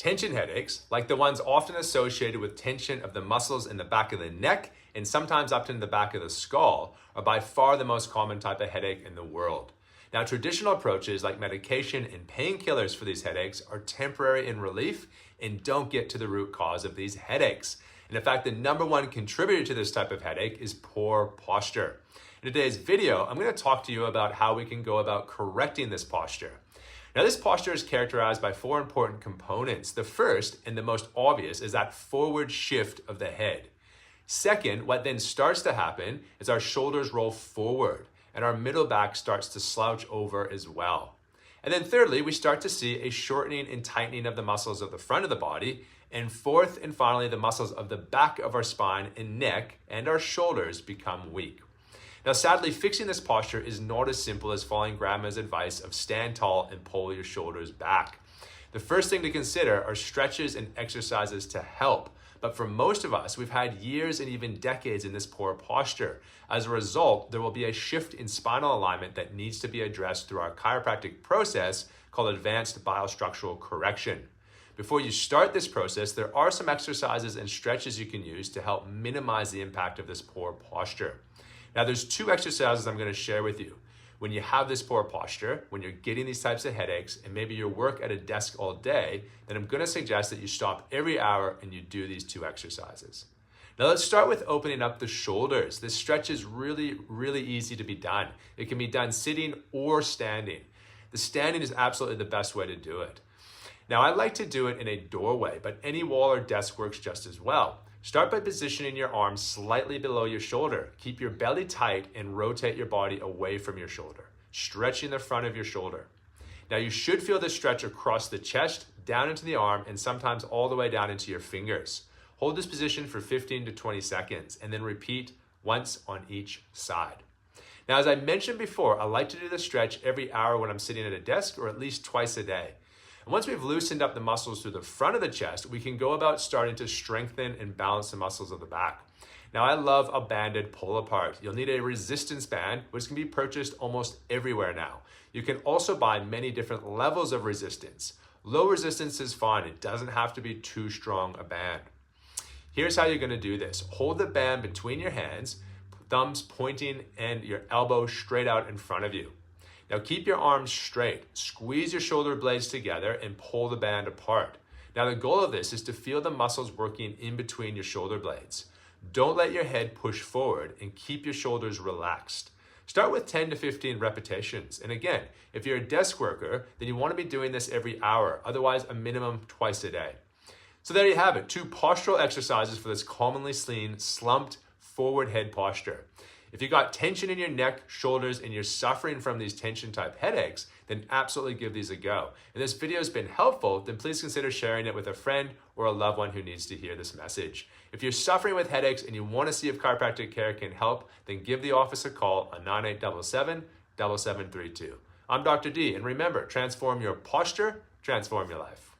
Tension headaches, like the ones often associated with tension of the muscles in the back of the neck and sometimes up to the back of the skull, are by far the most common type of headache in the world. Now, traditional approaches like medication and painkillers for these headaches are temporary in relief and don't get to the root cause of these headaches. And in fact, the number one contributor to this type of headache is poor posture. In today's video, I'm going to talk to you about how we can go about correcting this posture. Now, this posture is characterized by four important components. The first and the most obvious is that forward shift of the head. Second, what then starts to happen is our shoulders roll forward and our middle back starts to slouch over as well. And then thirdly, we start to see a shortening and tightening of the muscles of the front of the body. And fourth and finally, the muscles of the back of our spine and neck and our shoulders become weak. Now, sadly, fixing this posture is not as simple as following grandma's advice of stand tall and pull your shoulders back. The first thing to consider are stretches and exercises to help. But for most of us, we've had years and even decades in this poor posture. As a result, there will be a shift in spinal alignment that needs to be addressed through our chiropractic process called advanced biostructural correction. Before you start this process, there are some exercises and stretches you can use to help minimize the impact of this poor posture. Now, there's two exercises I'm going to share with you. When you have this poor posture, when you're getting these types of headaches, and maybe you work at a desk all day, then I'm going to suggest that you stop every hour and you do these two exercises. Now, let's start with opening up the shoulders. This stretch is really, really easy to be done. It can be done sitting or standing. The standing is absolutely the best way to do it. Now, I like to do it in a doorway, but any wall or desk works just as well. Start by positioning your arms slightly below your shoulder. Keep your belly tight and rotate your body away from your shoulder, stretching the front of your shoulder. Now, you should feel this stretch across the chest, down into the arm, and sometimes all the way down into your fingers. Hold this position for 15 to 20 seconds and then repeat once on each side. Now, as I mentioned before, I like to do this stretch every hour when I'm sitting at a desk or at least twice a day. And once we've loosened up the muscles through the front of the chest, we can go about starting to strengthen and balance the muscles of the back. Now, I love a banded pull apart. You'll need a resistance band, which can be purchased almost everywhere now. You can also buy many different levels of resistance. Low resistance is fine. It doesn't have to be too strong a band. Here's how you're going to do this. Hold the band between your hands, thumbs pointing and your elbow straight out in front of you. Now, keep your arms straight, squeeze your shoulder blades together and pull the band apart. Now, the goal of this is to feel the muscles working in between your shoulder blades. Don't let your head push forward and keep your shoulders relaxed. Start with 10 to 15 repetitions. And again, if you're a desk worker, then you want to be doing this every hour, otherwise a minimum twice a day. So there you have it, 2 postural exercises for this commonly seen slumped forward head posture. If you got tension in your neck, shoulders, and you're suffering from these tension type headaches, then absolutely give these a go. If this video has been helpful, then please consider sharing it with a friend or a loved one who needs to hear this message. If you're suffering with headaches and you want to see if chiropractic care can help, then give the office a call on 9877-7732. I'm Dr. D, and remember, transform your posture, transform your life.